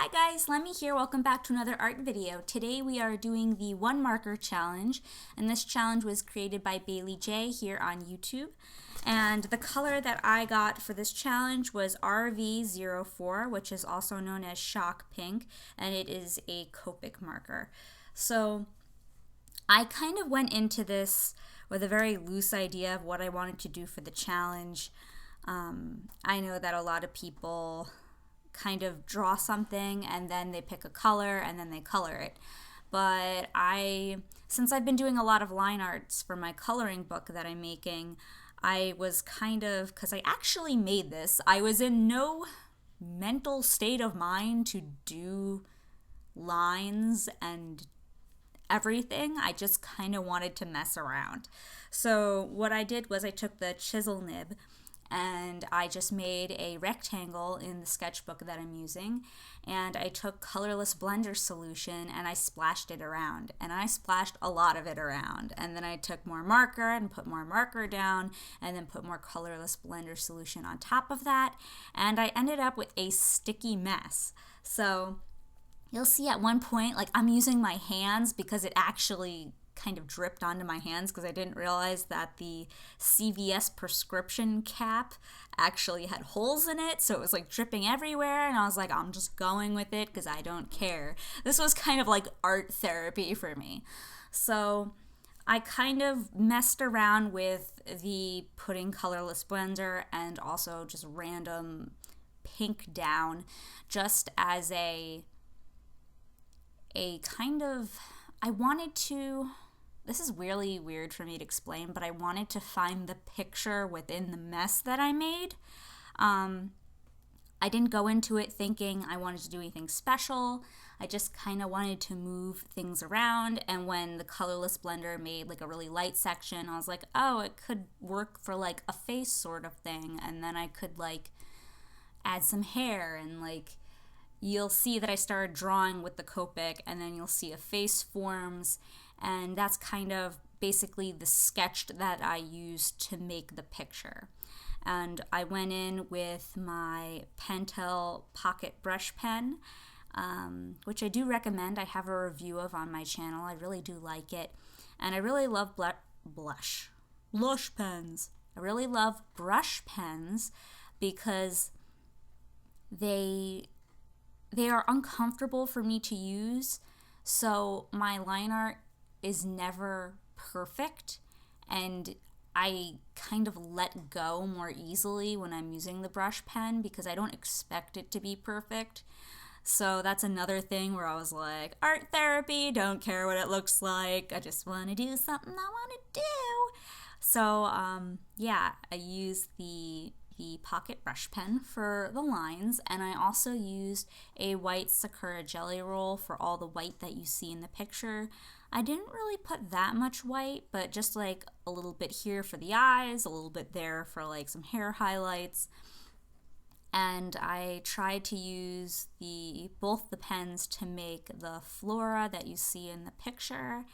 Hi guys, Lemmy here. Welcome back to another art video. Today we are doing the one marker challenge, and this challenge was created by Bailey J here on YouTube. And the color that I got for this challenge was RV04, which is also known as Shock Pink, and it is a Copic marker. So I kind of went into this with a very loose idea of what I wanted to do for the challenge. I know that a lot of people kind of draw something and then they pick a color and then they color it. But since I've been doing a lot of line arts for my coloring book that I'm making, I was because I actually made this, I was in no mental state of mind to do lines and everything. I just kind of wanted to mess around. So what I did was I took the chisel nib and I just made a rectangle in the sketchbook that I'm using, and I took Colorless blender solution and I splashed it around, and I splashed a lot of it around, and then I took more marker and put more marker down and then put more Colorless blender solution on top of that, and I ended up with a sticky mess. So you'll see at one point, like, I'm using my hands because it actually kind of dripped onto my hands because I didn't realize that the CVS prescription cap actually had holes in it, so it was like dripping everywhere, and I was like, I'm just going with it because I don't care. This was kind of like art therapy for me. So I kind of messed around with the putting Colorless blender and also just random pink down just as a kind of, I wanted to, this is really weird for me to explain, but I wanted to find the picture within the mess that I made. I didn't go into it thinking I wanted to do anything special. I just kind of wanted to move things around, and when the Colorless blender made like a really light section, I was like, oh, it could work for like a face sort of thing, and then I could like add some hair, and like you'll see that I started drawing with the Copic, and then you'll see a face forms, and that's kind of basically the sketch that I used to make the picture. And I went in with my Pentel pocket brush pen, which I do recommend. I have a review of on my channel. I really do like it. And I really love blush pens. I really love brush pens because they are uncomfortable for me to use, so my line art is never perfect, and I kind of let go more easily when I'm using the brush pen because I don't expect it to be perfect. So that's another thing where I was like, art therapy, don't care what it looks like, I just want to do something I want to do. So yeah, I use the pocket brush pen for the lines, and I also used a white Sakura jelly roll for all the white that you see in the picture. I didn't really put that much white, but just like a little bit here for the eyes, a little bit there for like some hair highlights. And I tried to use both the pens to make the flora that you see in the picture.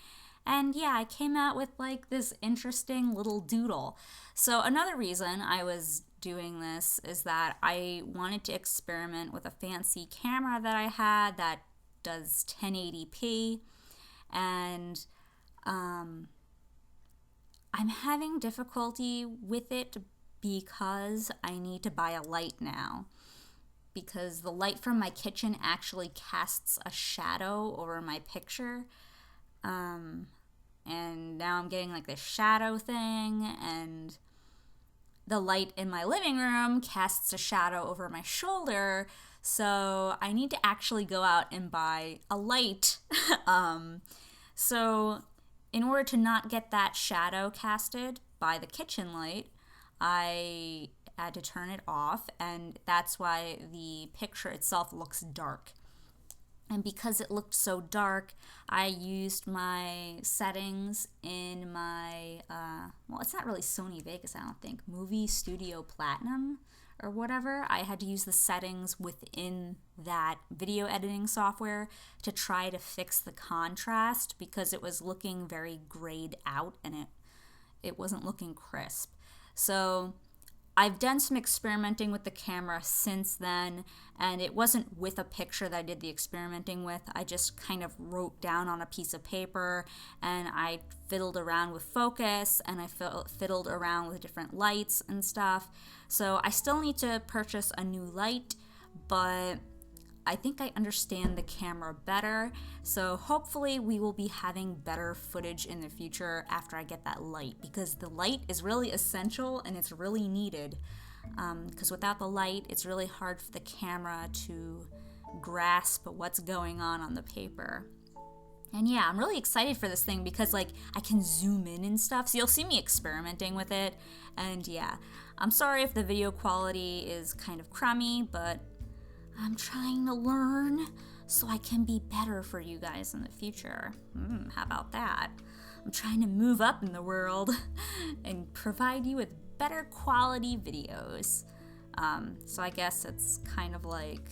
And yeah, I came out with like this interesting little doodle. So another reason I was doing this is that I wanted to experiment with a fancy camera that I had that does 1080p, and I'm having difficulty with it because I need to buy a light now, because the light from my kitchen actually casts a shadow over my picture, and now I'm getting like this shadow thing, and the light in my living room casts a shadow over my shoulder, so I need to actually go out and buy a light. So in order to not get that shadow casted by the kitchen light, I had to turn it off, and that's why the picture itself looks dark. And because it looked so dark, I used my settings in my, well, it's not really Sony Vegas, I don't think, Movie Studio Platinum or whatever. I had to use the settings within that video editing software to try to fix the contrast because it was looking very grayed out and it wasn't looking crisp. So I've done some experimenting with the camera since then, and it wasn't with a picture that I did the experimenting with. I just kind of wrote down on a piece of paper, and I fiddled around with focus, and I fiddled around with different lights and stuff. So I still need to purchase a new light, but I think I understand the camera better, so hopefully we will be having better footage in the future after I get that light, because the light is really essential and it's really needed, because without the light it's really hard for the camera to grasp what's going on the paper. And yeah, I'm really excited for this thing because like I can zoom in and stuff, so you'll see me experimenting with it. And yeah, I'm sorry if the video quality is kind of crummy, but I'm trying to learn so I can be better for you guys in the future. How about that? I'm trying to move up in the world and provide you with better quality videos. So I guess it's kind of like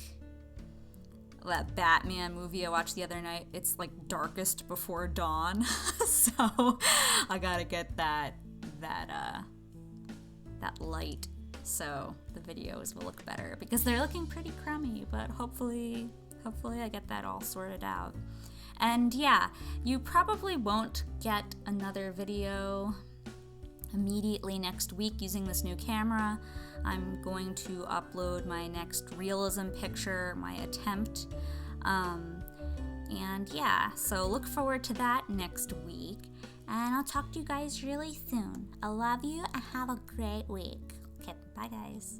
that Batman movie I watched the other night. It's like darkest before dawn. So I gotta get that light, so the videos will look better, because they're looking pretty crummy, but hopefully I get that all sorted out. And yeah, you probably won't get another video immediately next week using this new camera. I'm going to upload my next realism picture, my attempt. And yeah, so look forward to that next week. And I'll talk to you guys really soon. I love you and have a great week. Okay, bye guys.